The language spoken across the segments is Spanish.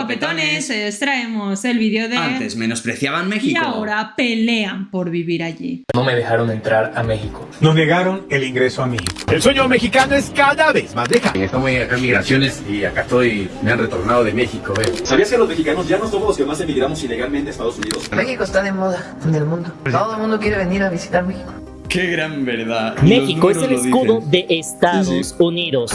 guapetones, os traemos el vídeo de... Antes menospreciaban México y ahora pelean por vivir allí. No me dejaron entrar a México. Nos negaron el ingreso a México. El sueño mexicano es cada vez más lejano. Estamos acá en migraciones y acá me han retornado de México. ¿Sabías que los mexicanos ya no somos los que más emigramos ilegalmente a Estados Unidos? México está de moda en el mundo. Todo el mundo quiere venir a visitar México. ¡Qué gran verdad! México es el escudo de Estados Unidos.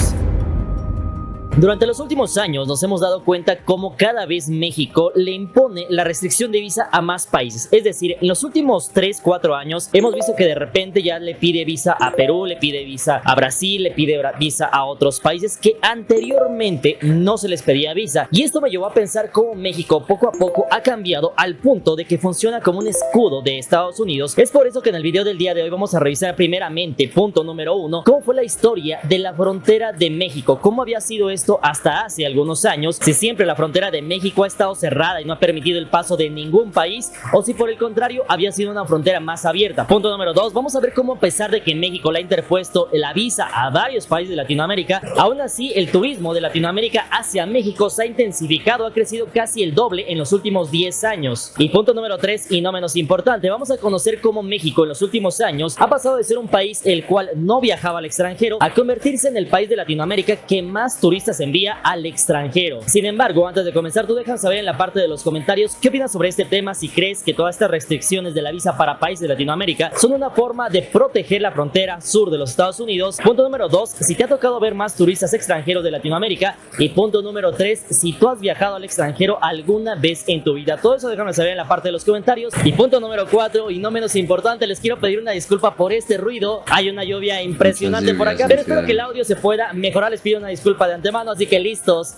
Durante los últimos años nos hemos dado cuenta cómo cada vez México le impone la restricción de visa a más países. Es decir, en los últimos 3-4 años hemos visto que de repente ya le pide visa a Perú, le pide visa a Brasil, le pide visa a otros países que anteriormente no se les pedía visa. Y esto me llevó a pensar cómo México poco a poco ha cambiado al punto de que funciona como un escudo de Estados Unidos. Es por eso que en el video del día de hoy vamos a revisar primeramente, punto número 1, cómo fue la historia de la frontera de México, cómo había sido esto hasta hace algunos años, si siempre la frontera de México ha estado cerrada y no ha permitido el paso de ningún país, o si por el contrario había sido una frontera más abierta. Punto número 2, vamos a ver cómo, a pesar de que México le ha interpuesto la visa a varios países de Latinoamérica, aún así el turismo de Latinoamérica hacia México se ha intensificado, ha crecido casi el doble en los últimos 10 años. Y punto número 3, y no menos importante, vamos a conocer cómo México en los últimos años ha pasado de ser un país el cual no viajaba al extranjero a convertirse en el país de Latinoamérica que más turistas envía al extranjero. Sin embargo, antes de comenzar, tú dejas saber en la parte de los comentarios qué opinas sobre este tema, si crees que todas estas restricciones de la visa para países de Latinoamérica son una forma de proteger la frontera sur de los Estados Unidos. Punto número 2, si te ha tocado ver más turistas extranjeros de Latinoamérica. Y punto número 3, si tú has viajado al extranjero alguna vez en tu vida. Todo eso déjame saber en la parte de los comentarios. Y punto número 4, y no menos importante, les quiero pedir una disculpa por este ruido. Hay una lluvia impresionante por acá, pero espero que el audio se pueda mejorar. Les pido una disculpa de antemano, así que listos,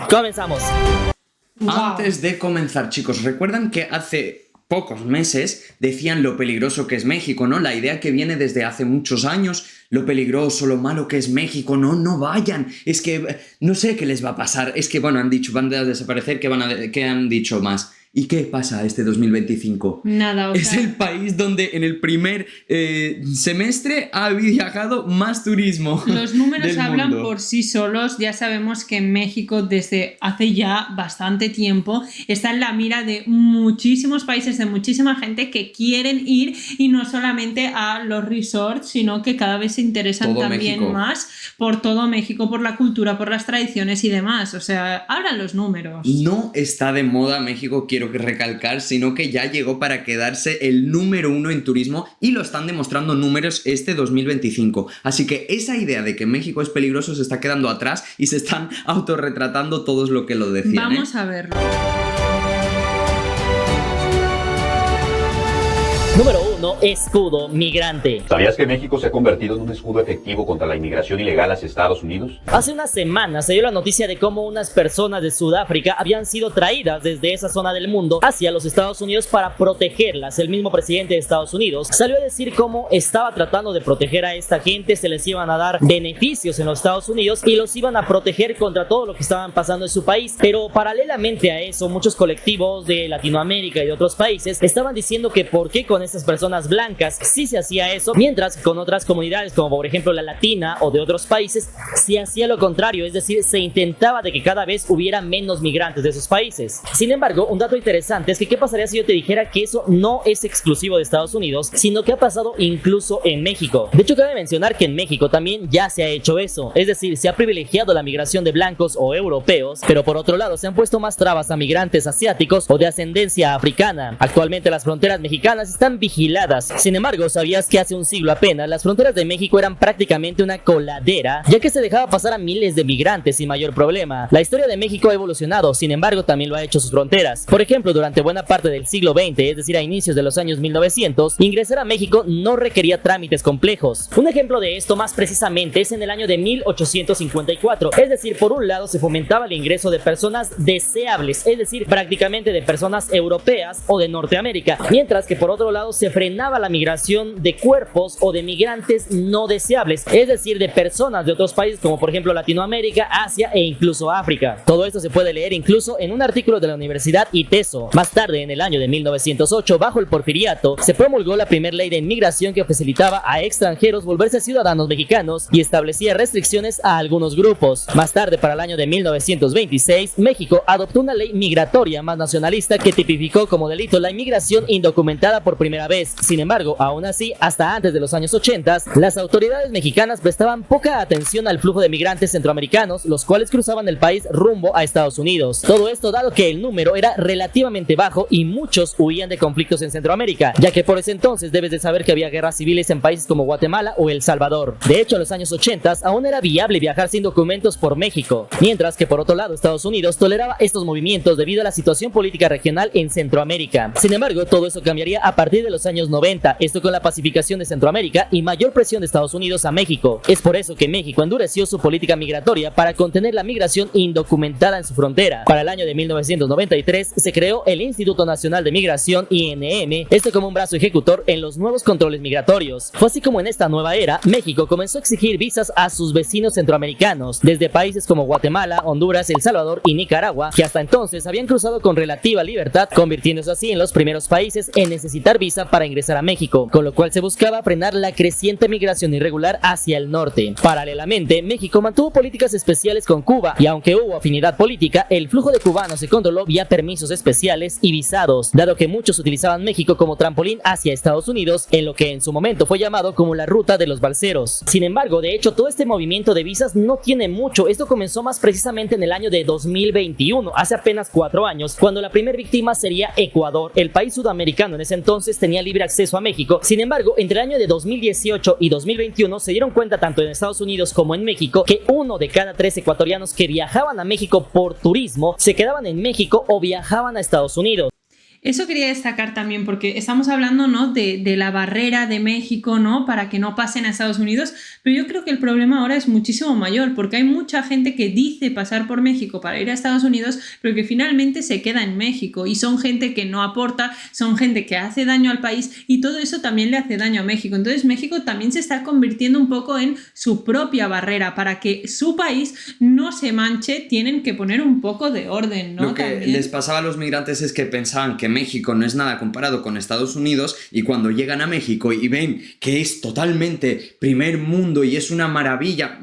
comenzamos. Antes de comenzar, chicos, recuerdan que hace pocos meses decían lo peligroso que es México, ¿no? La idea que viene desde hace muchos años, lo peligroso, lo malo que es México, no vayan, es que no sé qué les va a pasar, es que bueno, han dicho, van a desaparecer, ¿qué han dicho más? ¿Y qué pasa este 2025? Nada, es el país donde en el primer semestre ha viajado más turismo. Los números del hablan mundo por sí solos. Ya sabemos que México desde hace ya bastante tiempo está en la mira de muchísimos países, de muchísima gente que quieren ir, y no solamente a los resorts, sino que cada vez se interesan todo también México. más por todo México, por la cultura, por las tradiciones y demás. O sea, hablan los números. No está de moda México, quiero que recalcar, sino que ya llegó para quedarse el número 1 en turismo, y lo están demostrando números este 2025. Así que esa idea de que México es peligroso se está quedando atrás y se están autorretratando todos lo que lo decían. Vamos a verlo. Número 1, escudo migrante. ¿Sabías que México se ha convertido en un escudo efectivo contra la inmigración ilegal hacia Estados Unidos? Hace unas semanas se dio la noticia de cómo unas personas de Sudáfrica habían sido traídas desde esa zona del mundo hacia los Estados Unidos para protegerlas. El mismo presidente de Estados Unidos salió a decir cómo estaba tratando de proteger a esta gente, se les iban a dar beneficios en los Estados Unidos y los iban a proteger contra todo lo que estaban pasando en su país. Pero paralelamente a eso, muchos colectivos de Latinoamérica y de otros países estaban diciendo que por qué con estas personas blancas sí se hacía eso, mientras con otras comunidades como por ejemplo la latina o de otros países se hacía lo contrario, es decir, se intentaba de que cada vez hubiera menos migrantes de esos países. Sin embargo, un dato interesante es que ¿qué pasaría si yo te dijera que eso no es exclusivo de Estados Unidos, sino que ha pasado incluso en México? De hecho, cabe mencionar que en México también ya se ha hecho eso, es decir, se ha privilegiado la migración de blancos o europeos, pero por otro lado se han puesto más trabas a migrantes asiáticos o de ascendencia africana. Actualmente las fronteras mexicanas están vigiladas. Sin embargo, ¿sabías que hace un siglo apenas las fronteras de México eran prácticamente una coladera, ya que se dejaba pasar a miles de migrantes sin mayor problema? La historia de México ha evolucionado, sin embargo también lo ha hecho sus fronteras. Por ejemplo, durante buena parte del siglo XX, es decir, a inicios de los años 1900, ingresar a México no requería trámites complejos. Un ejemplo de esto más precisamente es en el año de 1854, es decir, por un lado se fomentaba el ingreso de personas deseables, es decir, prácticamente de personas europeas o de Norteamérica, mientras que por otro lado se frenaba frenaba la migración de cuerpos o de migrantes no deseables, es decir, de personas de otros países como por ejemplo Latinoamérica, Asia e incluso África. Todo esto se puede leer incluso en un artículo de la Universidad ITESO. Más tarde, en el año de 1908, bajo el Porfiriato, se promulgó la primera ley de inmigración que facilitaba a extranjeros volverse ciudadanos mexicanos y establecía restricciones a algunos grupos. Más tarde, para el año de 1926, México adoptó una ley migratoria más nacionalista que tipificó como delito la inmigración indocumentada por primera vez. Sin embargo, aún así, hasta antes de los años 80, las autoridades mexicanas prestaban poca atención al flujo de migrantes centroamericanos, los cuales cruzaban el país rumbo a Estados Unidos. Todo esto dado que el número era relativamente bajo y muchos huían de conflictos en Centroamérica, ya que por ese entonces debes de saber que había guerras civiles en países como Guatemala o El Salvador. De hecho, en los años 80 aún era viable viajar sin documentos por México, mientras que por otro lado Estados Unidos toleraba estos movimientos debido a la situación política regional en Centroamérica. Sin embargo, todo eso cambiaría a partir de los años 90, esto con la pacificación de Centroamérica y mayor presión de Estados Unidos a México. Es por eso que México endureció su política migratoria para contener la migración indocumentada en su frontera. Para el año de 1993 se creó el Instituto Nacional de Migración, INM, como un brazo ejecutor en los nuevos controles migratorios. Fue así como en esta nueva era, México comenzó a exigir visas a sus vecinos centroamericanos, desde países como Guatemala, Honduras, El Salvador y Nicaragua, que hasta entonces habían cruzado con relativa libertad, convirtiéndose así en los primeros países en necesitar visa para ingresar a México, con lo cual se buscaba frenar la creciente migración irregular hacia el norte. Paralelamente, México mantuvo políticas especiales con Cuba, y aunque hubo afinidad política, el flujo de cubanos se controló vía permisos especiales y visados, dado que muchos utilizaban México como trampolín hacia Estados Unidos, en lo que en su momento fue llamado como la ruta de los balseros. Sin embargo, de hecho, todo este movimiento de visas no tiene mucho. Esto comenzó más precisamente en el año de 2021, hace apenas 4 años, cuando la primera víctima sería Ecuador. El país sudamericano en ese entonces tenía libre acceso a México. Sin embargo, entre el año de 2018 y 2021 se dieron cuenta tanto en Estados Unidos como en México que 1 de cada 3 ecuatorianos que viajaban a México por turismo se quedaban en México o viajaban a Estados Unidos. Eso quería destacar también porque estamos hablando, ¿no?, de la barrera de México, ¿no?, para que no pasen a Estados Unidos, pero yo creo que el problema ahora es muchísimo mayor porque hay mucha gente que dice pasar por México para ir a Estados Unidos, pero que finalmente se queda en México y son gente que no aporta, son gente que hace daño al país y todo eso también le hace daño a México. Entonces México también se está convirtiendo un poco en su propia barrera. Para que su país no se manche, tienen que poner un poco de orden, ¿no? Lo que también les pasaba a los migrantes es que pensaban que México no es nada comparado con Estados Unidos, y cuando llegan a México y ven que es totalmente primer mundo y es una maravilla,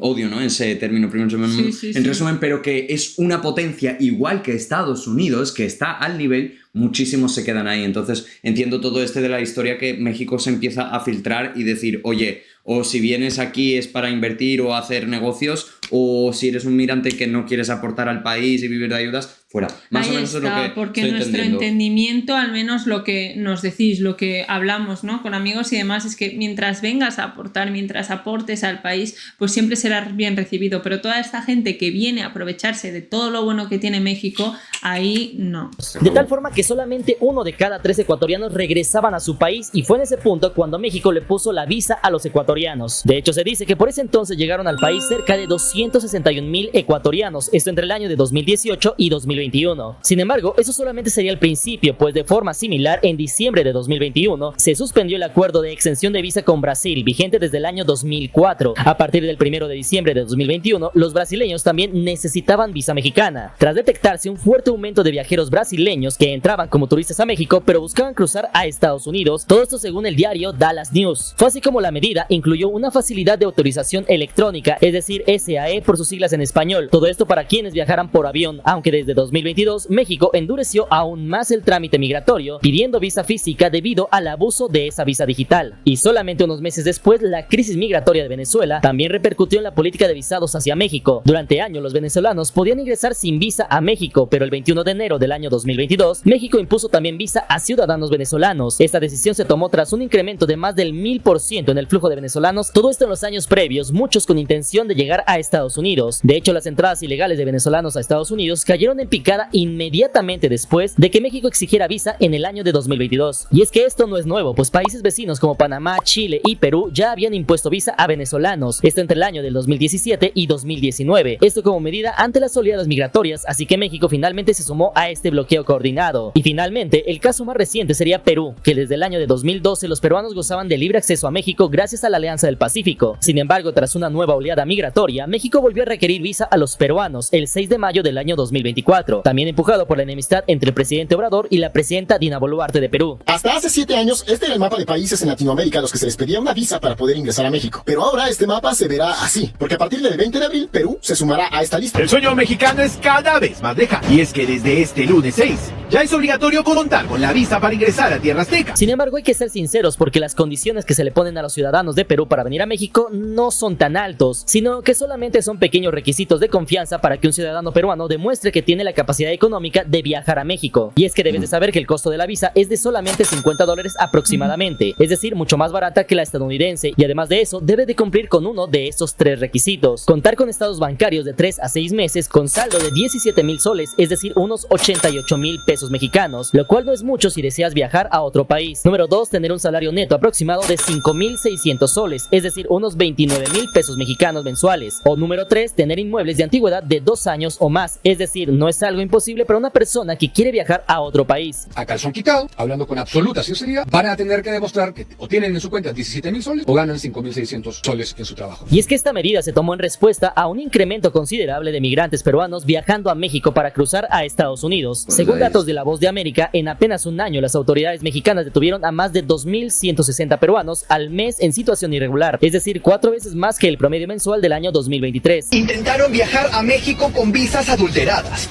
odio, ¿no?, ese término, primer mundo, en resumen, pero que es una potencia igual que Estados Unidos, que está al nivel, muchísimos se quedan ahí. Entonces entiendo todo de la historia, que México se empieza a filtrar y decir, oye, o si vienes aquí es para invertir o hacer negocios, o si eres un migrante que no quieres aportar al país y vivir de ayudas, fuera. Más ahí o menos está, es lo que porque estoy nuestro entendiendo. entendimiento, al menos lo que nos decís, lo que hablamos, ¿no?, con amigos y demás, es que mientras vengas a aportar, mientras aportes al país, pues siempre serás bien recibido, pero toda esta gente que viene a aprovecharse de todo lo bueno que tiene México, ahí no. De tal forma que solamente 1 de cada 3 ecuatorianos regresaban a su país, y fue en ese punto cuando México le puso la visa a los ecuatorianos. De hecho, se dice que por ese entonces llegaron al país cerca de 261,000 ecuatorianos, esto entre el año de 2018 y 2021. Sin embargo, eso solamente sería el principio, pues de forma similar, en diciembre de 2021 se suspendió el acuerdo de exención de visa con Brasil, vigente desde el año 2004. A partir del 1 de diciembre de 2021, los brasileños también necesitaban visa mexicana, tras detectarse un fuerte aumento de viajeros brasileños que entraban como turistas a México, pero buscaban cruzar a Estados Unidos. Todo esto según el diario Dallas News. Fue así como la medida incluyó una facilidad de autorización electrónica, es decir, SAE por sus siglas en español. Todo esto para quienes viajaran por avión, aunque desde 2022 México endureció aún más el trámite migratorio, pidiendo visa física debido al abuso de esa visa digital. Y solamente unos meses después, la crisis migratoria de Venezuela también repercutió en la política de visados hacia México. Durante años los venezolanos podían ingresar sin visa a México, pero el 21 de enero del año 2022, México impuso también visa a ciudadanos venezolanos. Esta decisión se tomó tras un incremento de más del 1000% en el flujo de venezolanos, todo esto en los años previos, muchos con intención de llegar a Estados Unidos. De hecho, las entradas ilegales de venezolanos a Estados Unidos cayeron en picada inmediatamente después de que México exigiera visa en el año de 2022. Y es que esto no es nuevo, pues países vecinos como Panamá, Chile y Perú ya habían impuesto visa a venezolanos, esto entre el año del 2017 y 2019, esto como medida ante las oleadas migratorias, así que México finalmente se sumó a este bloqueo coordinado. Y finalmente, el caso más reciente sería Perú, que desde el año de 2012 los peruanos gozaban de libre acceso a México gracias a la Alianza del Pacífico. Sin embargo, tras una nueva oleada migratoria, México volvió a requerir visa a los peruanos el 6 de mayo del año 2024, también empujado por la enemistad entre el presidente Obrador y la presidenta Dina Boluarte de Perú. Hasta hace 7 años, este era el mapa de países en Latinoamérica a los que se les pedía una visa para poder ingresar a México. Pero ahora este mapa se verá así, porque a partir del 20 de abril, Perú se sumará a esta lista. El sueño mexicano es cada vez más lejano. Y es que desde este lunes 6, ya es obligatorio contar con la visa para ingresar a Tierra Azteca. Sin embargo, hay que ser sinceros porque las condiciones que se le ponen a los ciudadanos de Perú para venir a México no son tan altos, sino que solamente son pequeños requisitos de confianza para que un ciudadano peruano demuestre que tiene la capacidad económica de viajar a México. Y es que debes de saber que el costo de la visa es de solamente $50 aproximadamente, es decir, mucho más barata que la estadounidense, y además de eso, debe de cumplir con uno de estos 3 requisitos: contar con estados bancarios de 3 a 6 meses con saldo de 17,000 soles, es decir, unos 88,000 pesos mexicanos, lo cual no es mucho si deseas viajar a otro país. Número 2, tener un salario neto aproximado de 5,600 soles, es decir, unos 29,000 pesos mexicanos mensuales. O número 3, tener inmuebles de antigüedad de 2 años o más, es decir, no es algo imposible para una persona que quiere viajar a otro país. A calzón quitado, hablando con absoluta sinceridad, van a tener que demostrar que o tienen en su cuenta 17,000 soles o ganan 5,600 soles en su trabajo. Y es que esta medida se tomó en respuesta a un incremento considerable de migrantes peruanos viajando a México para cruzar a Estados Unidos. Según datos de La Voz de América, en apenas un año las autoridades mexicanas detuvieron a más de 2,160 peruanos al mes en situación irregular, es decir, 4 veces más que el promedio mensual del año 2023. Intentaron viajar a México con visas adulteradas,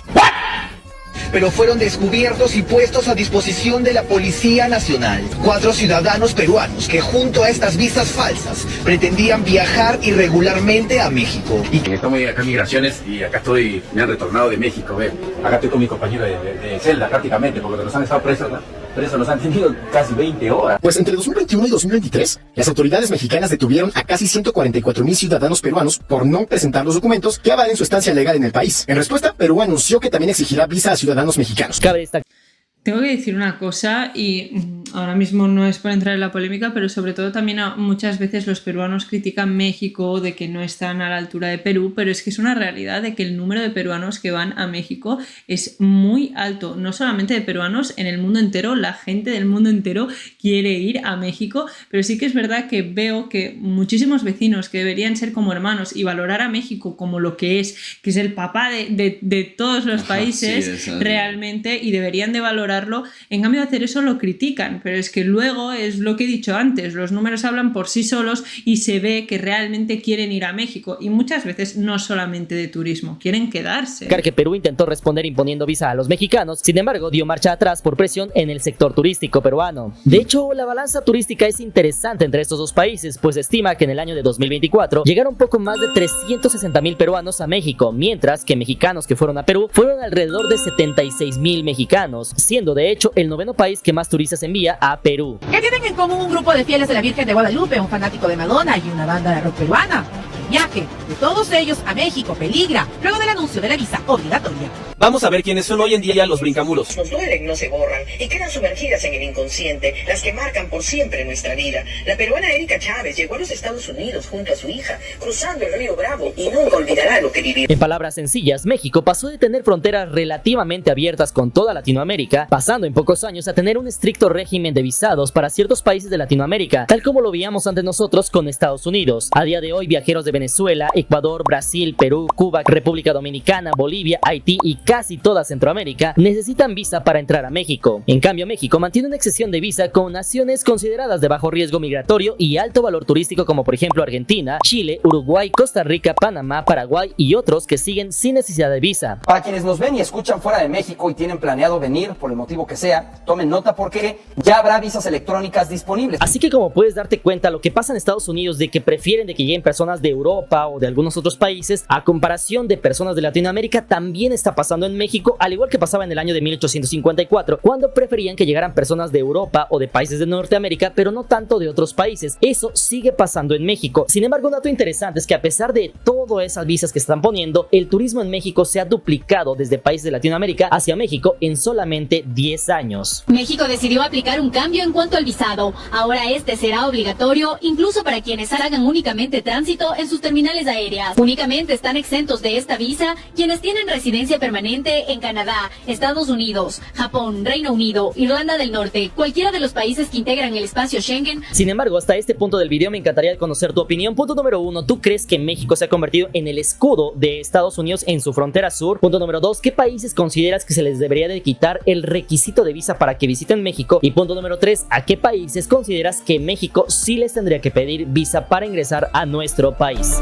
pero fueron descubiertos y puestos a disposición de la Policía Nacional. 4 ciudadanos peruanos que junto a estas visas falsas pretendían viajar irregularmente a México. Y estamos acá en migraciones y acá estoy, me han retornado de México, ve. Acá estoy con mi compañero de celda prácticamente, porque nos han estado presos, ¿no? Presos nos han tenido casi 20 horas. Pues entre 2021 y 2023, las autoridades mexicanas detuvieron a casi 144,000 ciudadanos peruanos por no presentar los documentos que avalen su estancia legal en el país. En respuesta, Perú anunció que también exigirá visa a ciudadanos mexicanos. Tengo que decir una cosa, y ahora mismo no es por entrar en la polémica, pero sobre todo también muchas veces los peruanos critican México de que no están a la altura de Perú, pero es que es una realidad de que el número de peruanos que van a México es muy alto, no solamente de peruanos, en el mundo entero, la gente del mundo entero quiere ir a México, pero sí que es verdad que veo que muchísimos vecinos que deberían ser como hermanos y valorar a México como lo que es el papá de todos los países, sí, realmente, y deberían de valorar. En cambio de hacer eso lo critican, pero es que luego es lo que he dicho antes, los números hablan por sí solos y se ve que realmente quieren ir a México, y muchas veces no solamente de turismo, quieren quedarse. Que Perú intentó responder imponiendo visa a los mexicanos, sin embargo dio marcha atrás por presión en el sector turístico peruano. De hecho, la balanza turística es interesante entre estos dos países, pues se estima que en el año de 2024 llegaron poco más de 360,000 peruanos a México, mientras que mexicanos que fueron a Perú fueron alrededor de 76,000 mexicanos, siendo de hecho el 9º país que más turistas envía a Perú. ¿Qué tienen en común un grupo de fieles de la Virgen de Guadalupe, un fanático de Madonna y una banda de rock peruana? El viaje de todos ellos a México peligra luego del anuncio de la visa obligatoria. Vamos a ver quiénes son hoy en día los brincamuros. Nos duelen, no se borran y quedan sumergidas en el inconsciente, las que marcan por siempre nuestra vida. La peruana Erika Chávez llegó a los Estados Unidos junto a su hija, cruzando el río Bravo, y nunca olvidará lo que vivió. En palabras sencillas, México pasó de tener fronteras relativamente abiertas con toda Latinoamérica, pasando en pocos años a tener un estricto régimen de visados para ciertos países de Latinoamérica, tal como lo veíamos antes nosotros con Estados Unidos. A día de hoy, viajeros de Venezuela, Ecuador, Brasil, Perú, Cuba, República Dominicana, Bolivia, Haití y casi toda Centroamérica necesitan visa para entrar a México. En cambio, México mantiene una excepción de visa con naciones consideradas de bajo riesgo migratorio y alto valor turístico, como por ejemplo Argentina, Chile, Uruguay, Costa Rica, Panamá, Paraguay y otros que siguen sin necesidad de visa. Para quienes nos ven y escuchan fuera de México y tienen planeado venir por el motivo que sea, tomen nota porque ya habrá visas electrónicas disponibles. Así que, como puedes darte cuenta, lo que pasa en Estados Unidos de que prefieren de que lleguen personas de Europa o de algunos otros países a comparación de personas de Latinoamérica también está pasando en México, al igual que pasaba en el año de 1854, cuando preferían que llegaran personas de Europa o de países de Norteamérica, pero no tanto de otros países. Eso sigue pasando en México. Sin embargo, un dato interesante es que a pesar de todas esas visas que están poniendo, el turismo en México se ha duplicado desde países de Latinoamérica hacia México en solamente 10 años. México decidió aplicar un cambio en cuanto al visado. Ahora este será obligatorio incluso para quienes hagan únicamente tránsito en sus terminales aéreas. Únicamente están exentos de esta visa quienes tienen residencia permanente permanente en Canadá, Estados Unidos, Japón, Reino Unido, Irlanda del Norte, cualquiera de los países que integran el espacio Schengen. Sin embargo, hasta este punto del video me encantaría conocer tu opinión. Punto número 1, ¿tú crees que México se ha convertido en el escudo de Estados Unidos en su frontera sur? Punto número 2, ¿qué países consideras que se les debería de quitar el requisito de visa para que visiten México? Y punto número 3, ¿a qué países consideras que México sí les tendría que pedir visa para ingresar a nuestro país?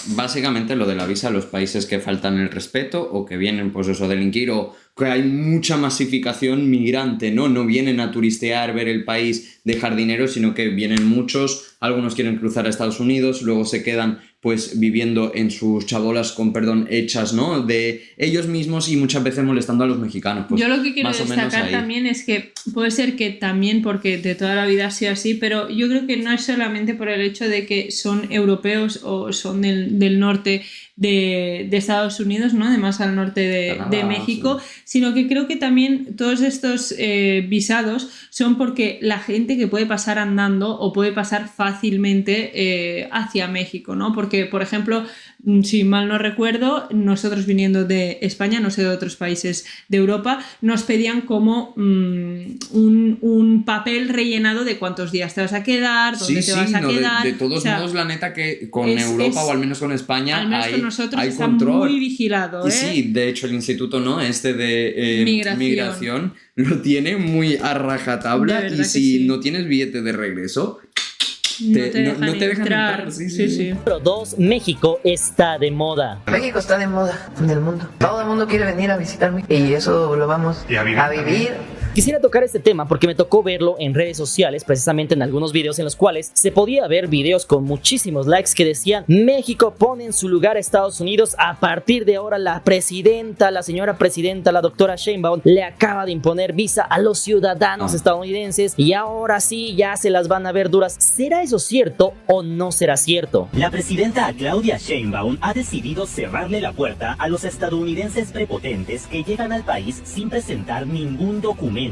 Básicamente lo de la visa a los países que faltan el respeto o que vienen pues eso a delinquir o que hay mucha masificación migrante, ¿no? No vienen a turistear, ver el país, dejar dinero, sino que vienen muchos, algunos quieren cruzar a Estados Unidos, luego se quedan pues viviendo en sus chabolas con perdón hechas, ¿no? De ellos mismos y muchas veces molestando a los mexicanos. Pues, yo lo que quiero destacar también es que puede ser que también porque de toda la vida ha sido así, pero yo creo que no es solamente por el hecho de que son europeos o son del norte de Estados Unidos, ¿no? De más al norte de México, sí. Sino que creo que también todos estos visados son porque la gente que puede pasar andando o puede pasar fácilmente hacia México, ¿no? Porque, por ejemplo, si mal no recuerdo, nosotros viniendo de España, no sé de otros países de Europa, nos pedían como un papel rellenado de cuántos días te vas a quedar, dónde te vas a quedar. De todos modos, la neta que con Europa o al menos con España al menos con nosotros hay está control. Muy vigilado. Y sí, de hecho el instituto no de migración lo tiene muy a rajatabla y si no tienes billete de regreso no te dejan entrar. Sí. Número 2, México está de moda. México está de moda en el mundo. Todo el mundo quiere venir a visitarme y eso lo vamos a vivir. Quisiera tocar este tema porque me tocó verlo en redes sociales, precisamente en algunos videos en los cuales se podía ver videos con muchísimos likes que decían: México pone en su lugar a Estados Unidos, a partir de ahora la señora presidenta, la doctora Sheinbaum, le acaba de imponer visa a los ciudadanos estadounidenses y ahora sí ya se las van a ver duras. ¿Será eso cierto o no será cierto? La presidenta Claudia Sheinbaum ha decidido cerrarle la puerta a los estadounidenses prepotentes que llegan al país sin presentar ningún documento.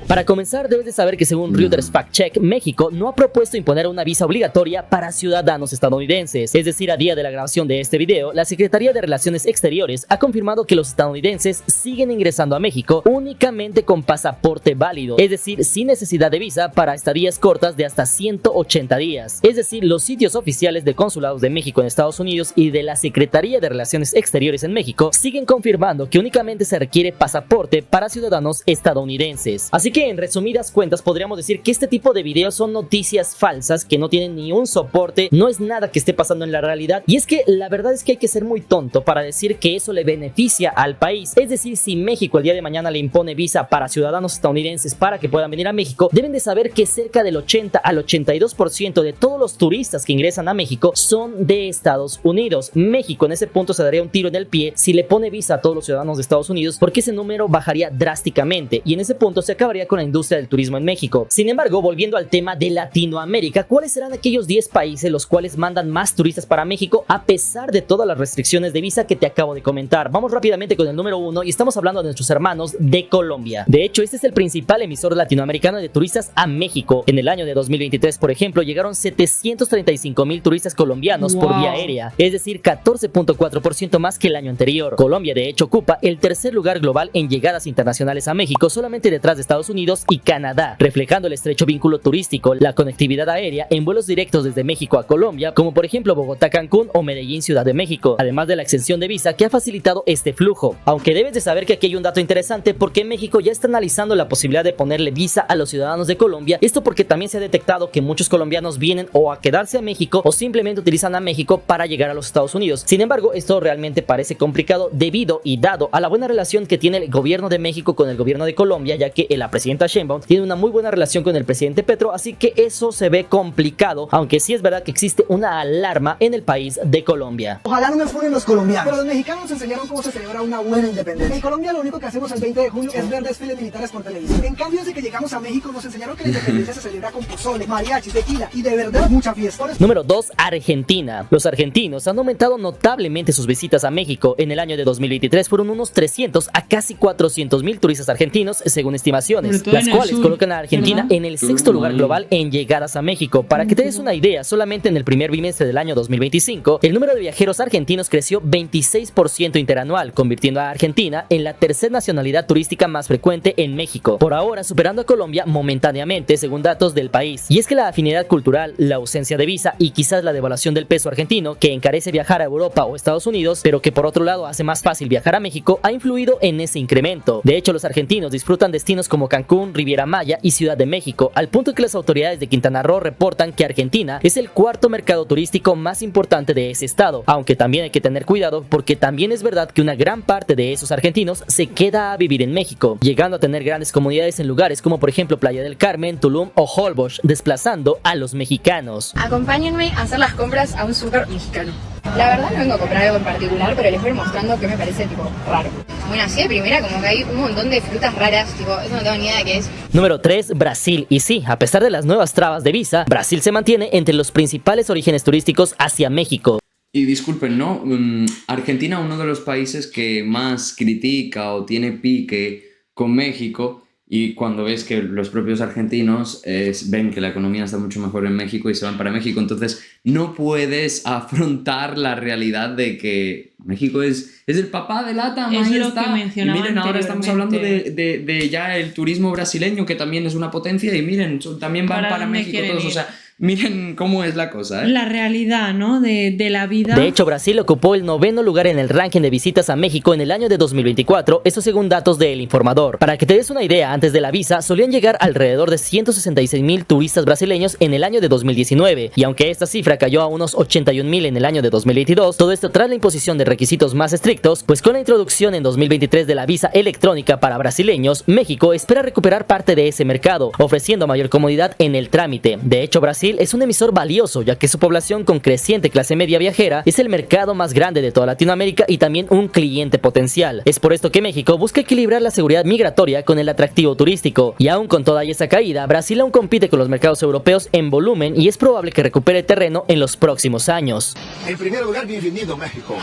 Para comenzar, debes de saber que según Reuters Fact Check, México no ha propuesto imponer una visa obligatoria para ciudadanos estadounidenses. Es decir, a día de la grabación de este video, la Secretaría de Relaciones Exteriores ha confirmado que los estadounidenses siguen ingresando a México únicamente con pasaporte válido, es decir, sin necesidad de visa para estadías cortas de hasta 180 días. Es decir, los sitios oficiales de consulados de México en Estados Unidos y de la Secretaría de Relaciones Exteriores en México siguen confirmando que únicamente se requiere pasaporte para ciudadanos estadounidenses. Así que en resumidas cuentas podríamos decir que este tipo de videos son noticias falsas que no tienen ni un soporte, no es nada que esté pasando en la realidad, y es que la verdad es que hay que ser muy tonto para decir que eso le beneficia al país. Es decir, si México el día de mañana le impone visa para ciudadanos estadounidenses para que puedan venir a México, deben de saber que cerca del 80 al 82% de todos los turistas que ingresan a México son de Estados Unidos. México en ese punto se daría un tiro en el pie si le pone visa a todos los ciudadanos de Estados Unidos, porque ese número bajaría drásticamente y en ese punto se acabaría con la industria del turismo en México. Sin embargo, volviendo al tema de Latinoamérica, ¿cuáles serán aquellos 10 países los cuales mandan más turistas para México a pesar de todas las restricciones de visa que te acabo de comentar? Vamos rápidamente con el número 1 y estamos hablando de nuestros hermanos de Colombia. De hecho, este es el principal emisor latinoamericano de turistas a México. En el año de 2023, por ejemplo, llegaron 735,000 turistas colombianos por vía aérea, es decir, 14.4% más que el año anterior. Colombia, de hecho, ocupa el tercer lugar global en llegadas internacionales a México, solamente detrás de Estados Unidos y Canadá, reflejando el estrecho vínculo turístico, la conectividad aérea en vuelos directos desde México a Colombia, como por ejemplo Bogotá-Cancún o Medellín-Ciudad de México, además de la exención de visa que ha facilitado este flujo. Aunque debes de saber que aquí hay un dato interesante porque México ya está analizando la posibilidad de ponerle visa a los ciudadanos de Colombia, esto porque también se ha detectado que muchos colombianos vienen o a quedarse a México o simplemente utilizan a México para llegar a los Estados Unidos. Sin embargo, esto realmente parece complicado debido y dado a la buena relación que tiene el gobierno de México con el gobierno de Colombia, ya que la presidenta Sheinbaum tiene una muy buena relación con el presidente Petro, así que eso se ve complicado, aunque sí es verdad que existe una alarma en el país de Colombia. Ojalá no me funen los colombianos, pero los mexicanos nos enseñaron cómo se celebra una buena independencia. En Colombia lo único que hacemos el 20 de junio es ver desfiles militares por televisión. En cambio, desde que llegamos a México nos enseñaron que la independencia se celebra con pozole, mariachi, tequila y de verdad mucha fiesta. Número 2, Argentina. Los argentinos han aumentado notablemente sus visitas a México. En el año de 2023 fueron unos 300 a casi 400,000 turistas argentinos, según según estimaciones, Sobre todo las en el cuales sur, colocan a Argentina ¿verdad? en el sexto lugar global en llegadas a México. Para que te des una idea, solamente en el primer bimestre del año 2025, el número de viajeros argentinos creció 26% interanual, convirtiendo a Argentina en la tercera nacionalidad turística más frecuente en México, por ahora superando a Colombia momentáneamente según datos del país. Y es que la afinidad cultural, la ausencia de visa y quizás la devaluación del peso argentino, que encarece viajar a Europa o Estados Unidos, pero que por otro lado hace más fácil viajar a México, ha influido en ese incremento. De hecho, los argentinos disfrutan destinos como Cancún, Riviera Maya y Ciudad de México, al punto que las autoridades de Quintana Roo reportan que Argentina es el cuarto mercado turístico más importante de ese estado, aunque también hay que tener cuidado porque también es verdad que una gran parte de esos argentinos se queda a vivir en México, llegando a tener grandes comunidades en lugares como por ejemplo Playa del Carmen, Tulum o Holbox, desplazando a los mexicanos. Acompáñenme a hacer las compras a un súper mexicano. La verdad no vengo a comprar algo en particular, pero les voy mostrando que me parece tipo raro. Bueno, así de primera como que hay un montón de frutas raras, tipo, eso no tengo ni idea de qué es. Número 3, Brasil. Y sí, a pesar de las nuevas trabas de visa, Brasil se mantiene entre los principales orígenes turísticos hacia México. Y disculpen, ¿no? Argentina, uno de los países que más critica o tiene pique con México, y cuando ves que los propios argentinos ven que la economía está mucho mejor en México y se van para México, entonces no puedes afrontar la realidad de que México es el papá de LATAM. Es ahí lo está. que mencionaba y miren, ahora estamos hablando anteriormente. de ya el turismo brasileño, que también es una potencia, y miren, también van para México todos, o sea, miren cómo es la cosa, ¿eh? La realidad, ¿no? De la vida. De hecho, Brasil ocupó el 9º lugar en el ranking de visitas a México en el año de 2024, esto según datos de El Informador. Para que te des una idea, antes de la visa solían llegar alrededor de 166,000 turistas brasileños en el año de 2019, y aunque esta cifra cayó a unos 81,000 en el año de 2022, todo esto tras la imposición de requisitos más estrictos, pues con la introducción en 2023 de la visa electrónica para brasileños, México espera recuperar parte de ese mercado, ofreciendo mayor comodidad en el trámite. De hecho, Brasil es un emisor valioso, ya que su población con creciente clase media viajera es el mercado más grande de toda Latinoamérica y también un cliente potencial. Es por esto que México busca equilibrar la seguridad migratoria con el atractivo turístico, y aún con toda esa caída, Brasil aún compite con los mercados europeos en volumen y es probable que recupere terreno en los próximos años. En primer lugar, bienvenido a México.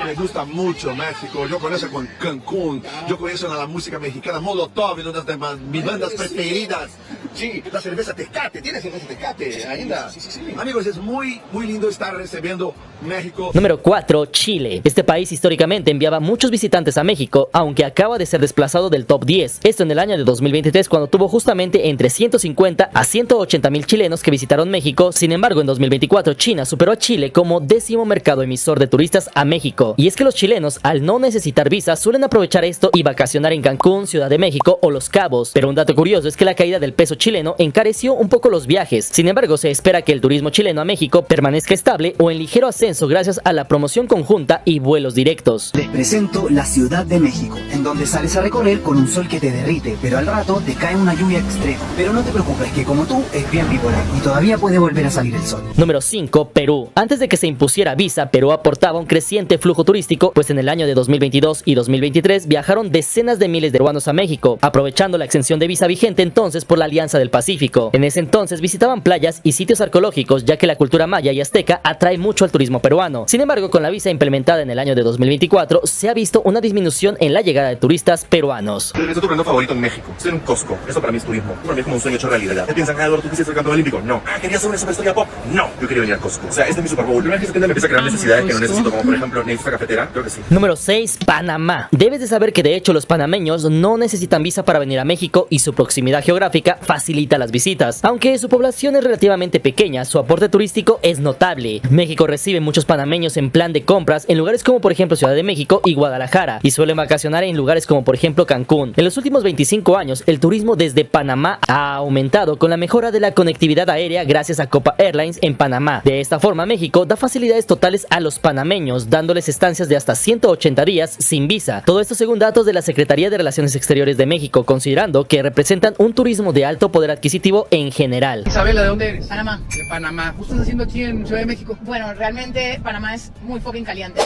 Me gusta mucho México. Yo conozco con Cancún, yo conozco a la música mexicana, Molotov, una de mis bandas preferidas. Sí, la cerveza Tecate, ¿tienes cerveza Tecate? Ainda. Sí. Amigos, es muy lindo estar recibiendo México. Número 4, Chile. Este país históricamente enviaba muchos visitantes a México, aunque acaba de ser desplazado del top 10. Esto en el año de 2023, cuando tuvo justamente entre 150 a 180,000 chilenos que visitaron México. Sin embargo, en 2024 China superó a Chile como 10º mercado emisor de turistas a México. Y es que los chilenos, al no necesitar visa, suelen aprovechar esto y vacacionar en Cancún, Ciudad de México o Los Cabos. Pero un dato curioso es que la caída del peso chileno encareció un poco los viajes. Sin embargo, se espera que el turismo chileno a México permanezca estable o en ligero ascenso gracias a la promoción conjunta y vuelos directos. Les presento la Ciudad de México, en donde sales a recorrer con un sol que te derrite, pero al rato te cae una lluvia extrema. Pero no te preocupes, que como tú es bien bipolar y todavía puede volver a salir el sol. Número 5, Perú. Antes de que se impusiera visa, Perú aportaba un creciente flujo turístico, pues en el año de 2022 y 2023 viajaron decenas de miles de peruanos a México, aprovechando la exención de visa vigente entonces por la Alianza del Pacífico. En ese entonces visitaban playas y sitios arqueológicos, ya que la cultura maya y azteca atrae mucho al turismo peruano. Sin embargo, con la visa implementada en el año de 2024, se ha visto una disminución en la llegada de turistas peruanos. Es tu prendo favorito en México. Estoy en un Costco. Eso para mí es turismo. Para mí es como un sueño hecho realidad. ¿Qué piensan? Eduardo, ¿tú quisiste ser campeón olímpico? No. ¿Querías ser una superestrella pop? No. Yo quería venir a Costco. O sea, este es mi Super Bowl. Primera vez que me empieza a crear necesidades que no necesito, como por ejemplo, necesito cafetera. Creo que sí. Número 6, Panamá. Debes de saber que de hecho los panameños no necesitan visa para venir a México y su proximidad geográfica facilita las visitas. Aunque su población es relativamente pequeña, su aporte turístico es notable. México recibe muchos panameños en plan de compras en lugares como por ejemplo Ciudad de México y Guadalajara, y suelen vacacionar en lugares como por ejemplo Cancún. En los últimos 25 años, el turismo desde Panamá ha aumentado con la mejora de la conectividad aérea gracias a Copa Airlines en Panamá. De esta forma, México da facilidades totales a los panameños, dándoles estancias de hasta 180 días sin visa. Todo esto según datos de la Secretaría de Relaciones Exteriores de México, considerando que representan un turismo de alto poder adquisitivo en general. Isabela, ¿de dónde eres? Panamá. De Panamá. ¿Qué estás haciendo aquí en Ciudad de México? Bueno, realmente Panamá es muy fucking caliente.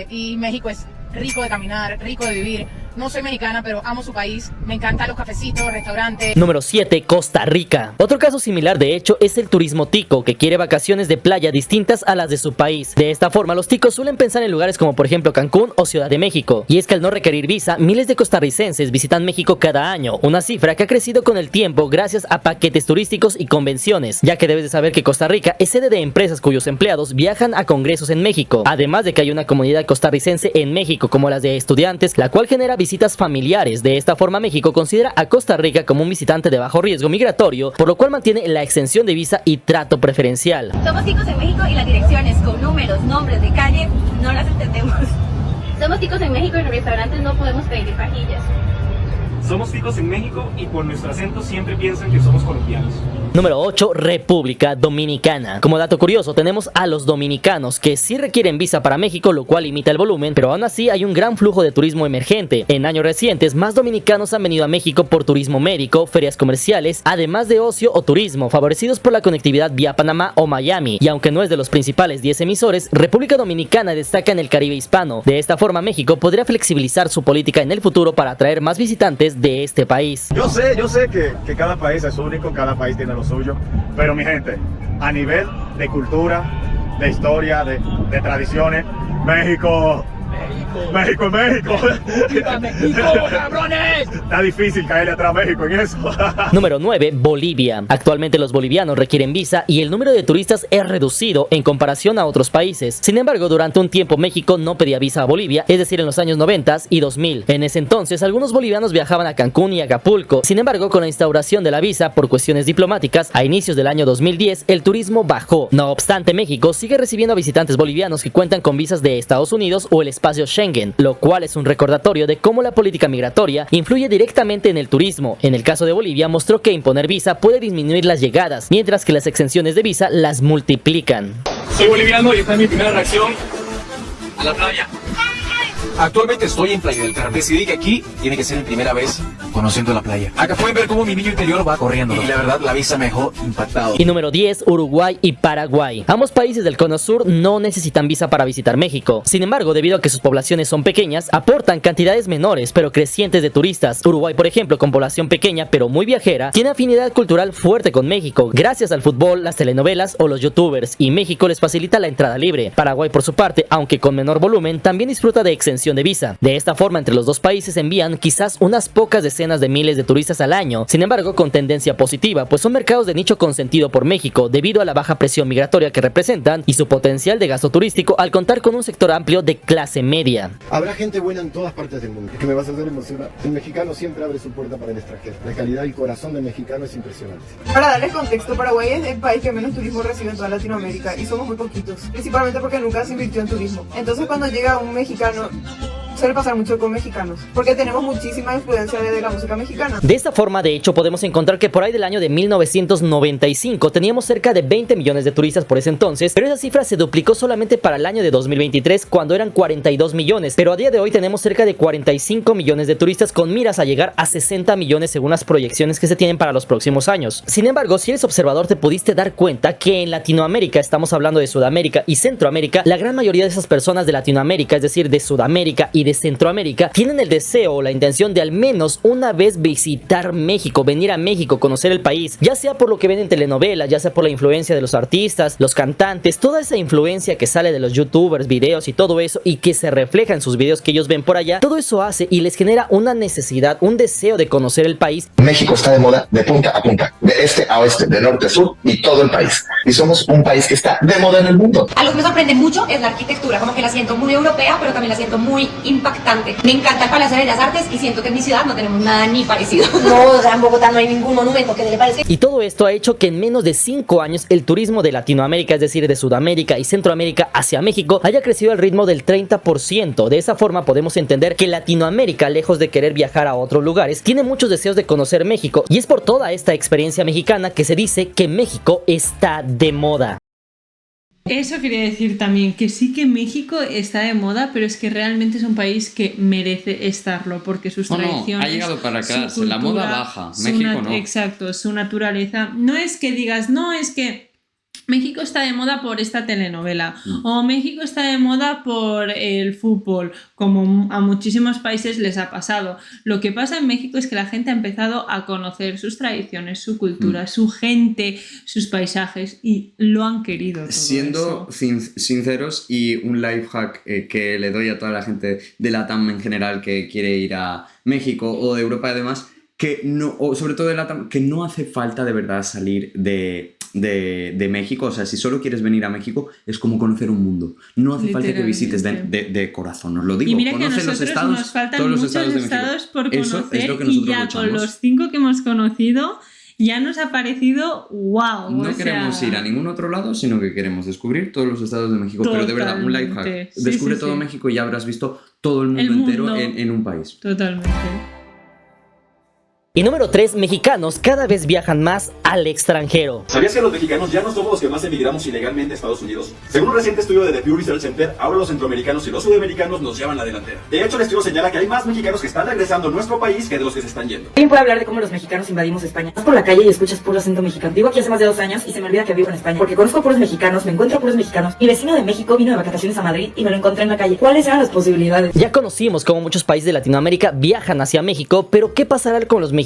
Y México es rico de caminar, rico de vivir. No soy mexicana, pero amo su país. Me encantan los cafecitos, restaurantes. Número 7. Costa Rica. Otro caso similar de hecho es el turismo tico, que quiere vacaciones de playa distintas a las de su país. De esta forma los ticos suelen pensar en lugares como por ejemplo Cancún o Ciudad de México. Y es que al no requerir visa, miles de costarricenses visitan México cada año, una cifra que ha crecido con el tiempo gracias a paquetes turísticos y convenciones, ya que debes de saber que Costa Rica es sede de empresas cuyos empleados viajan a congresos en México, además de que hay una comunidad costarricense en México como las de estudiantes, la cual genera visitas familiares. De esta forma México considera a Costa Rica como un visitante de bajo riesgo migratorio, por lo cual mantiene la exención de visa y trato preferencial. Somos ticos en México y las direcciones con números, nombres de calle, no las entendemos. Somos ticos en México y en los restaurantes no podemos pedir pajillas. Somos ticos en México y por nuestro acento siempre piensan que somos colombianos. Número 8. República Dominicana. Como dato curioso, tenemos a los dominicanos que sí requieren visa para México, lo cual limita el volumen, pero aún así hay un gran flujo de turismo emergente. En años recientes, más dominicanos han venido a México por turismo médico, ferias comerciales, además de ocio o turismo, favorecidos por la conectividad vía Panamá o Miami. Y aunque no es de los principales 10 emisores, República Dominicana destaca en el Caribe hispano. De esta forma, México podría flexibilizar su política en el futuro para atraer más visitantes de este país. Yo sé que cada país es único, cada país tiene lo suyo, pero mi gente, a nivel de cultura, de historia, de tradiciones, México. ¡Viva México, cabrones! Está difícil caerle atrás a México en eso. Número 9. Bolivia. Actualmente los bolivianos requieren visa y el número de turistas es reducido en comparación a otros países. Sin embargo, durante un tiempo México no pedía visa a Bolivia, es decir, en los años 90 y 2000. En ese entonces, algunos bolivianos viajaban a Cancún y Acapulco. Sin embargo, con la instauración de la visa por cuestiones diplomáticas, a inicios del año 2010, el turismo bajó. No obstante, México sigue recibiendo a visitantes bolivianos que cuentan con visas de Estados Unidos o el espacio Schengen, lo cual es un recordatorio de cómo la política migratoria influye directamente en el turismo. En el caso de Bolivia, mostró que imponer visa puede disminuir las llegadas, mientras que las exenciones de visa las multiplican. Soy boliviano y esta es mi primera reacción a la playa. Actualmente estoy en Playa del Carmen. Decidí que aquí tiene que ser mi primera vez conociendo la playa. Acá pueden ver cómo mi niño interior va corriendo. Y la verdad, la visa me dejó impactado. Y número 10, Uruguay y Paraguay. Ambos países del Cono Sur no necesitan visa para visitar México. Sin embargo, debido a que sus poblaciones son pequeñas, aportan cantidades menores pero crecientes de turistas. Uruguay, por ejemplo, con población pequeña pero muy viajera, tiene afinidad cultural fuerte con México, gracias al fútbol, las telenovelas o los youtubers, y México les facilita la entrada libre. Paraguay, por su parte, aunque con menor volumen, también disfruta de exención de visa. De esta forma, entre los dos países envían quizás unas pocas decenas de miles de turistas al año, sin embargo con tendencia positiva, pues son mercados de nicho consentido por México debido a la baja presión migratoria que representan y su potencial de gasto turístico al contar con un sector amplio de clase media. Habrá gente buena en todas partes del mundo. Es que me vas a hacer emocionar. El mexicano siempre abre su puerta para el extranjero. La calidad y el corazón del mexicano es impresionante. Para darles contexto, Paraguay es el país que menos turismo recibe en toda Latinoamérica y somos muy poquitos, principalmente porque nunca se invirtió en turismo. Entonces cuando llega un mexicano, suele pasar mucho con mexicanos, porque tenemos muchísima influencia de la música mexicana. De esta forma, de hecho, podemos encontrar que por ahí del año de 1995 teníamos cerca de 20 millones de turistas por ese entonces, pero esa cifra se duplicó solamente para el año de 2023 cuando eran 42 millones, pero a día de hoy tenemos cerca de 45 millones de turistas con miras a llegar a 60 millones según las proyecciones que se tienen para los próximos años. Sin embargo, si eres observador te pudiste dar cuenta que en Latinoamérica, estamos hablando de Sudamérica y Centroamérica, la gran mayoría de esas personas de Latinoamérica, es decir, de Sudamérica y de Centroamérica, tienen el deseo o la intención de al menos una vez visitar México, venir a México, conocer el país, ya sea por lo que ven en telenovelas, ya sea por la influencia de los artistas, los cantantes, toda esa influencia que sale de los youtubers, videos y todo eso, y que se refleja en sus videos que ellos ven por allá. Todo eso hace y les genera una necesidad, un deseo de conocer el país. México está de moda de punta a punta, de este a oeste, de norte a sur y todo el país. Y somos un país que está de moda en el mundo. Algo que me sorprende mucho es la arquitectura, como que la siento muy europea, pero también la siento muy impactante. Me encanta el Palacio de Bellas Artes y siento que en mi ciudad no tenemos nada ni parecido. No, o sea, en Bogotá no hay ningún monumento que le parezca. Y todo esto ha hecho que en menos de 5 años el turismo de Latinoamérica, es decir, de Sudamérica y Centroamérica hacia México, haya crecido al ritmo del 30%. De esa forma podemos entender que Latinoamérica, lejos de querer viajar a otros lugares, tiene muchos deseos de conocer México, y es por toda esta experiencia mexicana que se dice que México está de moda. Eso quería decir también, que sí que México está de moda, pero es que realmente es un país que merece estarlo, porque sus tradiciones... ha llegado para quedarse, la moda baja, México no. Exacto, su naturaleza. No es que digas, no, es que México está de moda por esta telenovela o México está de moda por el fútbol, como a muchísimos países les ha pasado. Lo que pasa en México es que la gente ha empezado a conocer sus tradiciones, su cultura, su gente, sus paisajes y lo han querido todo. Siendo sinceros, y un life hack que le doy a toda la gente de LATAM en general que quiere ir a México o de Europa y demás, que no, o sobre todo de LATAM, que no hace falta de verdad salir de México. O sea, si solo quieres venir a México es como conocer un mundo. No hace falta que visites de corazón, os lo digo. Y mira conoce que a nosotros nos faltan todos los muchos estados por Eso conocer, es lo que y nosotros ya luchamos. con los 5 que hemos conocido ya nos ha parecido wow. No queremos ir a ningún otro lado, sino que queremos descubrir todos los estados de México. Totalmente. Pero de verdad, un life hack. Sí, Descubre sí, todo sí. México y ya habrás visto todo el mundo entero en un país. Totalmente. Y número 3, mexicanos cada vez viajan más al extranjero. ¿Sabías que los mexicanos ya no somos los que más emigramos ilegalmente a Estados Unidos? Según un reciente estudio de The Pew Research Center, ahora los centroamericanos y los sudamericanos nos llevan la delantera. De hecho, el estudio señala que hay más mexicanos que están regresando a nuestro país que de los que se están yendo. ¿Quién puede hablar de cómo los mexicanos invadimos España? Vas por la calle y escuchas puro acento mexicano. Vivo aquí hace más de 2 años y se me olvida que vivo en España. Porque conozco a puros mexicanos, me encuentro a puros mexicanos. Mi vecino de México vino de vacaciones a Madrid y me lo encontré en la calle. ¿Cuáles eran las posibilidades? Ya conocimos cómo muchos países de Latinoamérica viajan hacia México, pero ¿qué pasará con los mexicanos?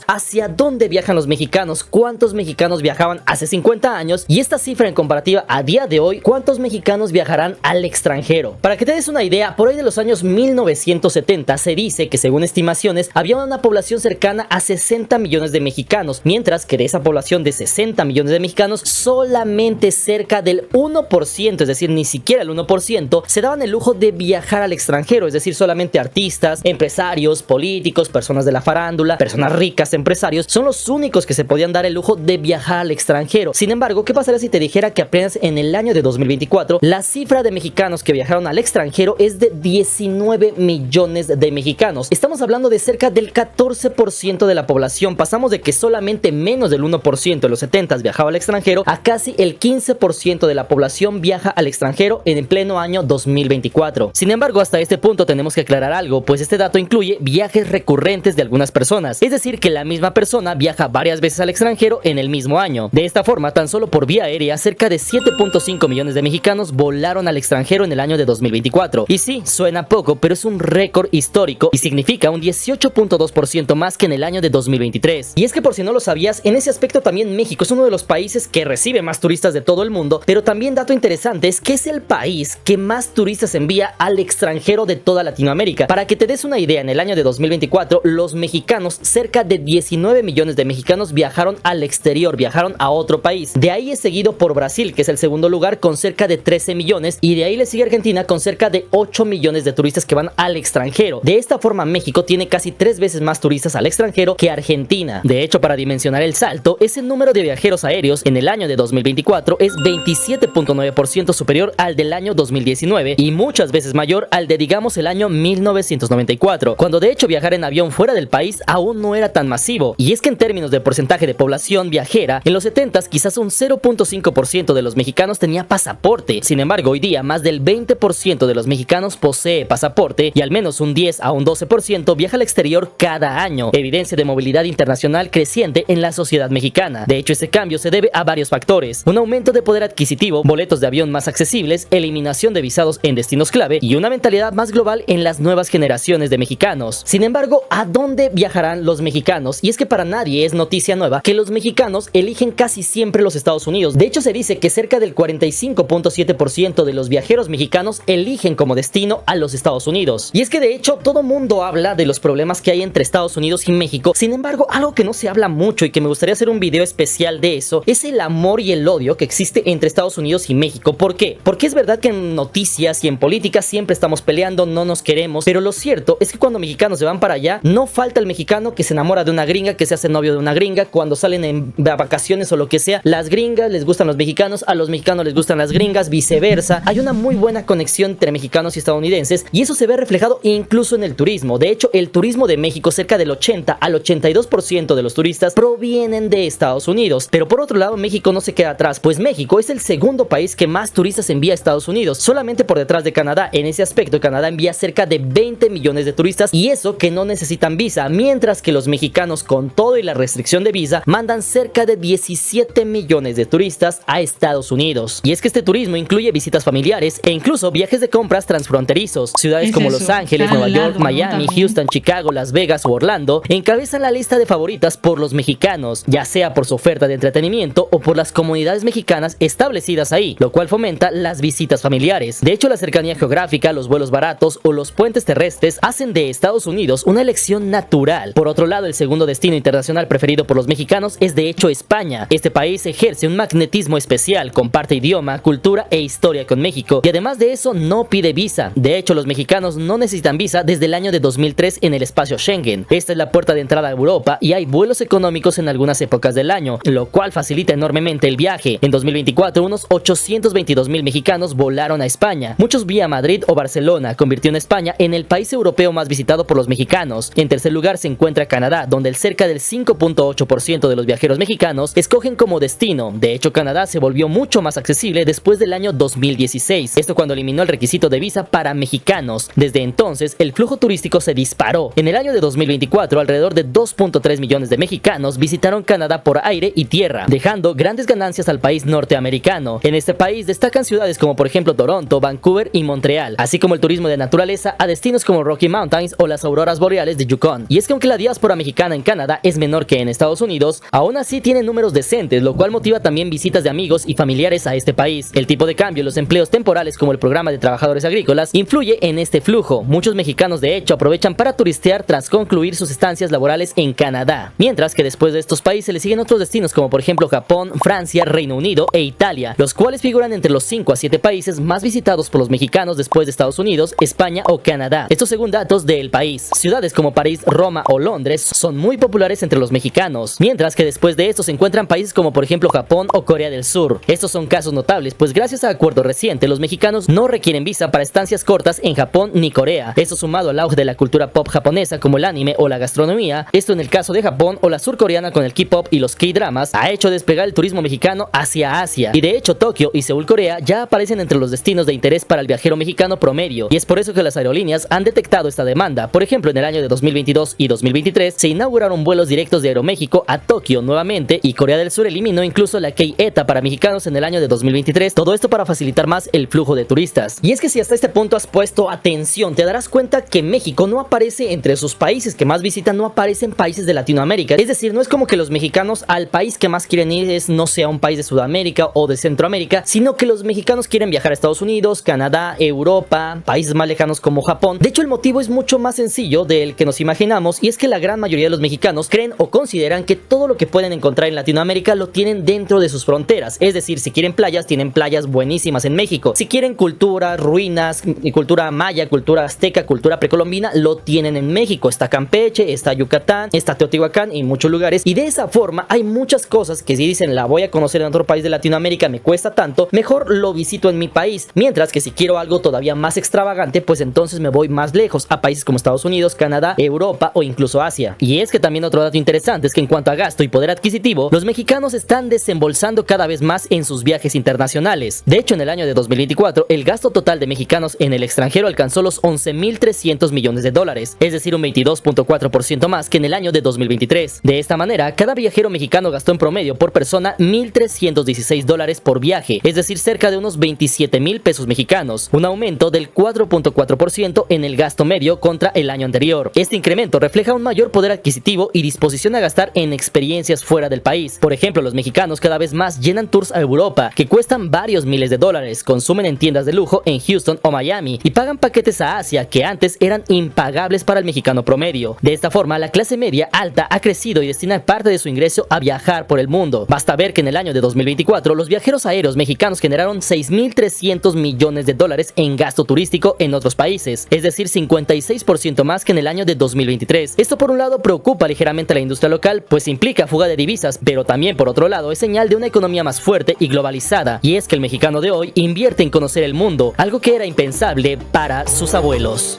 ¿Hacia dónde viajan los mexicanos? ¿Cuántos mexicanos viajaban hace 50 años? Y esta cifra en comparativa a día de hoy, ¿cuántos mexicanos viajarán al extranjero? Para que te des una idea, por ahí de los años 1970 se dice que según estimaciones había una población cercana a 60 millones de mexicanos, mientras que de esa población de 60 millones de mexicanos, solamente cerca del 1%, es decir, ni siquiera el 1%, se daban el lujo de viajar al extranjero, es decir, solamente artistas, empresarios, políticos, personas de la farándula, personas ricas, empresarios, son los únicos que se podían dar el lujo de viajar al extranjero. Sin embargo, ¿qué pasaría si te dijera que apenas en el año de 2024 la cifra de mexicanos que viajaron al extranjero es de 19 millones de mexicanos? Estamos hablando de cerca del 14% de la población. Pasamos de que solamente menos del 1% en los 70s viajaba al extranjero a casi el 15% de la población viaja al extranjero en el pleno año 2024. Sin embargo, hasta este punto tenemos que aclarar algo, pues este dato incluye viajes recurrentes de algunas personas, es decir, que la misma persona viaja varias veces al extranjero en el mismo año. De esta forma, tan solo por vía aérea, cerca de 7.5 millones de mexicanos volaron al extranjero en el año de 2024. Y sí, suena poco, pero es un récord histórico y significa un 18.2% más que en el año de 2023. Y es que por si no lo sabías, en ese aspecto también México es uno de los países que recibe más turistas de todo el mundo, pero también dato interesante es que es el país que más turistas envía al extranjero de toda Latinoamérica. Para que te des una idea, en el año de 2024, los mexicanos, cerca de 19 millones de mexicanos viajaron al exterior, viajaron a otro país. De ahí es seguido por Brasil, que es el segundo lugar con cerca de 13 millones, y de ahí le sigue Argentina con cerca de 8 millones de turistas que van al extranjero. De esta forma, México tiene casi 3 veces más turistas al extranjero que Argentina. De hecho, para dimensionar el salto, ese número de viajeros aéreos en el año de 2024 es 27.9% superior al del año 2019 y muchas veces mayor al de, digamos, el año 1994, cuando de hecho viajar en avión fuera del país aún no era tan masivo. Y es que en términos de porcentaje de población viajera, en los 70s quizás un 0.5% de los mexicanos tenía pasaporte. Sin embargo, hoy día más del 20% de los mexicanos posee pasaporte y al menos un 10 a un 12% viaja al exterior cada año, evidencia de movilidad internacional creciente en la sociedad mexicana. De hecho, ese cambio se debe a varios factores: un aumento de poder adquisitivo, boletos de avión más accesibles, eliminación de visados en destinos clave y una mentalidad más global en las nuevas generaciones de mexicanos. Sin embargo, ¿a dónde viajarán los mexicanos? Y es que para nadie es noticia nueva que los mexicanos eligen casi siempre los Estados Unidos. De hecho, se dice que cerca del 45.7% de los viajeros mexicanos eligen como destino a los Estados Unidos. Y es que de hecho todo mundo habla de los problemas que hay entre Estados Unidos y México. Sin embargo, algo que no se habla mucho y que me gustaría hacer un video especial de eso es el amor y el odio que existe entre Estados Unidos y México. ¿Por qué? Porque es verdad que en noticias y en política siempre estamos peleando, no nos queremos, pero lo cierto es que cuando mexicanos se van para allá, no falta el mexicano que se enamora de una gringa, que se hace novio de una gringa. Cuando salen en vacaciones o lo que sea, las gringas les gustan los mexicanos, a los mexicanos les gustan las gringas, viceversa. Hay una muy buena conexión entre mexicanos y estadounidenses y eso se ve reflejado incluso en el turismo. De hecho, el turismo de México, cerca del 80 al 82% de los turistas provienen de Estados Unidos. Pero por otro lado, México no se queda atrás, pues México es el segundo país que más turistas envía a Estados Unidos, solamente por detrás de Canadá. En ese aspecto, Canadá envía cerca de 20 millones de turistas y eso que no necesitan visa, mientras que los mexicanos, con todo y la restricción de visa, mandan cerca de 17 millones de turistas a Estados Unidos. Y es que este turismo incluye visitas familiares e incluso viajes de compras transfronterizos. Ciudades como Los Ángeles, Nueva York, Miami, Houston, Chicago, Las Vegas o Orlando encabezan la lista de favoritas por los mexicanos, ya sea por su oferta de entretenimiento o por las comunidades mexicanas establecidas ahí, lo cual fomenta las visitas familiares. De hecho, la cercanía geográfica, los vuelos baratos o los puentes terrestres hacen de Estados Unidos una elección natural. Por otro lado, el segundo destino internacional preferido por los mexicanos es de hecho España. Este país ejerce un magnetismo especial, comparte idioma, cultura e historia con México y además de eso no pide visa. De hecho, los mexicanos no necesitan visa desde el año de 2003 en el espacio Schengen. Esta es la puerta de entrada a Europa y hay vuelos económicos en algunas épocas del año, lo cual facilita enormemente el viaje. En 2024, unos 822,000 mexicanos volaron a España, muchos vía Madrid o Barcelona, convirtiendo a España en el país europeo más visitado por los mexicanos. En tercer lugar se encuentra Canadá, donde el cerca del 5.8% de los viajeros mexicanos escogen como destino. De hecho, Canadá se volvió mucho más accesible después del año 2016, esto cuando eliminó el requisito de visa para mexicanos. Desde entonces, el flujo turístico se disparó. En el año de 2024, alrededor de 2.3 millones de mexicanos visitaron Canadá por aire y tierra, dejando grandes ganancias al país norteamericano. En este país destacan ciudades como por ejemplo Toronto, Vancouver y Montreal, así como el turismo de naturaleza a destinos como Rocky Mountains o las auroras boreales de Yukon. Y es que aunque la diáspora mexicana en Canadá es menor que en Estados Unidos, aún así tiene números decentes, lo cual motiva también visitas de amigos y familiares a este país. El tipo de cambio, los empleos temporales como el programa de trabajadores agrícolas influye en este flujo. Muchos mexicanos de hecho aprovechan para turistear tras concluir sus estancias laborales en Canadá, mientras que después de estos países le siguen otros destinos como por ejemplo Japón, Francia, Reino Unido e Italia, los cuales figuran entre los 5 a 7 países más visitados por los mexicanos después de Estados Unidos, España o Canadá. Esto según datos del país. Ciudades como París, Roma o Londres son muy populares entre los mexicanos, mientras que después de esto se encuentran países como por ejemplo Japón o Corea del Sur. Estos son casos notables, pues gracias a acuerdo reciente los mexicanos no requieren visa para estancias cortas en Japón ni Corea. Esto sumado al auge de la cultura pop japonesa como el anime o la gastronomía, esto en el caso de Japón, o la surcoreana con el K-pop y los K-dramas, ha hecho despegar el turismo mexicano hacia Asia. Y de hecho Tokio y Seúl, Corea ya aparecen entre los destinos de interés para el viajero mexicano promedio, y es por eso que las aerolíneas han detectado esta demanda. Por ejemplo, en el año de 2022 y 2023 se inauguraron vuelos directos de Aeroméxico a Tokio nuevamente, y Corea del Sur eliminó incluso la K-ETA para mexicanos en el año de 2023, todo esto para facilitar más el flujo de turistas. Y es que si hasta este punto has puesto atención, te darás cuenta que México no aparece entre sus países que más visitan, no aparece en países de Latinoamérica. Es decir, no es como que los mexicanos al país que más quieren ir no sea un país de Sudamérica o de Centroamérica, sino que los mexicanos quieren viajar a Estados Unidos, Canadá, Europa, países más lejanos como Japón. De hecho, el motivo es mucho más sencillo del que nos imaginamos, y es que la gran mayoría de los mexicanos creen o consideran que todo lo que pueden encontrar en Latinoamérica lo tienen dentro de sus fronteras. Es decir, si quieren playas, tienen playas buenísimas en México. Si quieren cultura, ruinas, cultura maya, cultura azteca, cultura precolombina, lo tienen en México. Está Campeche, está Yucatán, está Teotihuacán y muchos lugares. Y de esa forma hay muchas cosas que si dicen la voy a conocer en otro país de Latinoamérica, me cuesta tanto, mejor lo visito en mi país. Mientras que si quiero algo todavía más extravagante, pues entonces me voy más lejos, a países como Estados Unidos, Canadá, Europa o incluso Asia. Y es que también otro dato interesante es que en cuanto a gasto y poder adquisitivo, los mexicanos están desembolsando cada vez más en sus viajes internacionales. De hecho, en el año de 2024, el gasto total de mexicanos en el extranjero alcanzó los 11.300 millones de dólares, es decir, un 22.4% más que en el año de 2023. De esta manera, cada viajero mexicano gastó en promedio por persona $1,316 por viaje, es decir, cerca de unos 27,000 pesos mexicanos, un aumento del 4.4% en el gasto medio contra el año anterior. Este incremento refleja un mayor poder adquisitivo y disposición a gastar en experiencias fuera del país. Por ejemplo, los mexicanos cada vez más llenan tours a Europa que cuestan varios miles de dólares, consumen en tiendas de lujo en Houston o Miami y pagan paquetes a Asia que antes eran impagables para el mexicano promedio. De esta forma, la clase media alta ha crecido y destina parte de su ingreso a viajar por el mundo. Basta ver que en el año de 2024 los viajeros aéreos mexicanos generaron 6.300 millones de dólares en gasto turístico en otros países, es decir, 56% más que en el año de 2023. Esto por un lado preocupa ligeramente a la industria local, pues implica fuga de divisas, pero también por otro lado es señal de una economía más fuerte y globalizada, y es que el mexicano de hoy invierte en conocer el mundo, algo que era impensable para sus abuelos.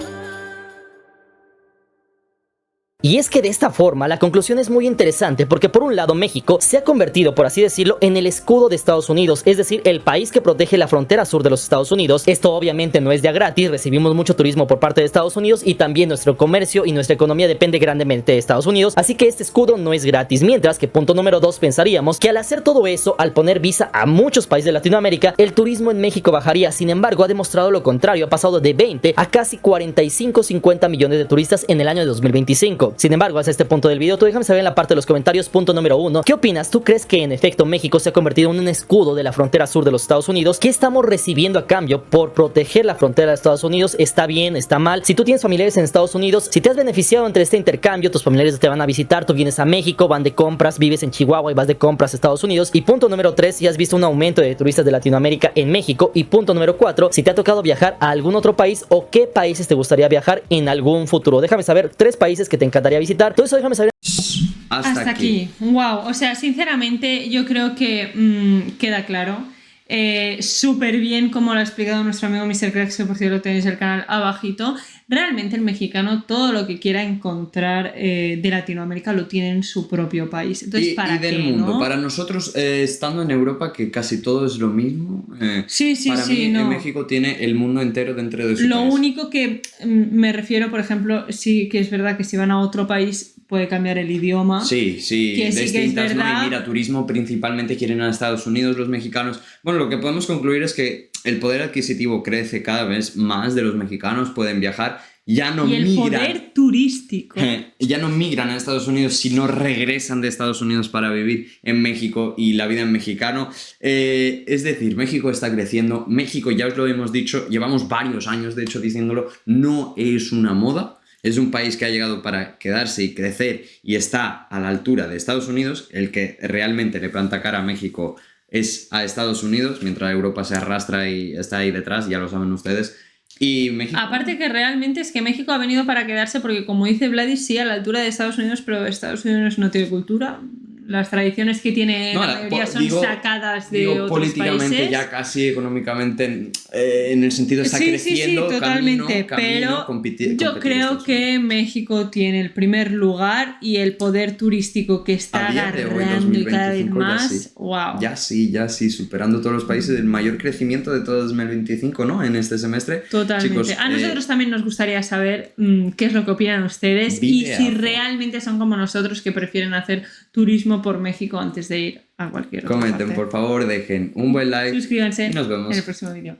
Y es que de esta forma la conclusión es muy interesante porque por un lado México se ha convertido, por así decirlo, en el escudo de Estados Unidos, es decir, el país que protege la frontera sur de los Estados Unidos. Esto obviamente no es de a gratis, recibimos mucho turismo por parte de Estados Unidos y también nuestro comercio y nuestra economía depende grandemente de Estados Unidos, así que este escudo no es gratis. Mientras que punto número 2, pensaríamos que al hacer todo eso, al poner visa a muchos países de Latinoamérica, el turismo en México bajaría. Sin embargo, ha demostrado lo contrario, ha pasado de 20 a casi 45-50 millones de turistas en el año de 2025. Sin embargo, hasta este punto del video, tú déjame saber en la parte de los comentarios, punto número 1, ¿qué opinas? ¿Tú crees que en efecto México se ha convertido en un escudo de la frontera sur de los Estados Unidos? ¿Qué estamos recibiendo a cambio por proteger la frontera de Estados Unidos? ¿Está bien? ¿Está mal? Si tú tienes familiares en Estados Unidos, si te has beneficiado entre este intercambio, tus familiares te van a visitar, tú vienes a México, van de compras, vives en Chihuahua y vas de compras a Estados Unidos. Y punto número 3, si has visto un aumento de turistas de Latinoamérica en México. Y punto número 4, si te ha tocado viajar a algún otro país o qué países te gustaría viajar en algún futuro. Déjame saber 3 países que te encantaría visitar. Todo eso déjame saber. Hasta aquí. Wow, o sea, sinceramente yo creo que queda claro. Súper bien como lo ha explicado nuestro amigo Mr. Cracks, que por cierto tenéis el canal abajito. Realmente el mexicano todo lo que quiera encontrar de Latinoamérica lo tiene en su propio país. Entonces, y del mundo, ¿no? Para nosotros, estando en Europa, que casi todo es lo mismo, para mí en México tiene el mundo entero dentro de su Lo país. único que me refiero, por ejemplo, sí que es verdad que si van a otro país puede cambiar el idioma. Sí, que distintas, ¿no? Y mira, turismo principalmente quieren a Estados Unidos los mexicanos. Bueno, lo que podemos concluir es que el poder adquisitivo crece cada vez más de los mexicanos, pueden viajar, ya no y el migran. poder turístico. Ya no migran a Estados Unidos, sino regresan de Estados Unidos para vivir en México y la vida en mexicano. Es decir, México está creciendo. México, ya os lo hemos dicho, llevamos varios años de hecho diciéndolo, no es una moda. Es un país que ha llegado para quedarse y crecer y está a la altura de Estados Unidos. El que realmente le planta cara a México es a Estados Unidos, mientras Europa se arrastra y está ahí detrás, ya lo saben ustedes. Y México... Aparte que realmente es que México ha venido para quedarse porque, como dice Vladis, sí, a la altura de Estados Unidos, pero Estados Unidos no tiene cultura. Las tradiciones que tiene la mayoría son sacadas de otros políticamente países. Ya casi económicamente en el sentido está creciendo. Sí, totalmente, camino, pero yo creo que México tiene el primer lugar y el poder turístico que está agarrando y cada vez más. Wow. Ya sí, superando todos los países, el mayor crecimiento de todo 2025, ¿no? En este semestre. Totalmente. Chicos, a nosotros también nos gustaría saber qué es lo que opinan ustedes y si realmente son como nosotros que prefieren hacer turismo por México antes de ir a cualquier otra Comenten, parte. Por favor, dejen un buen like. Suscríbanse y nos vemos en el próximo vídeo.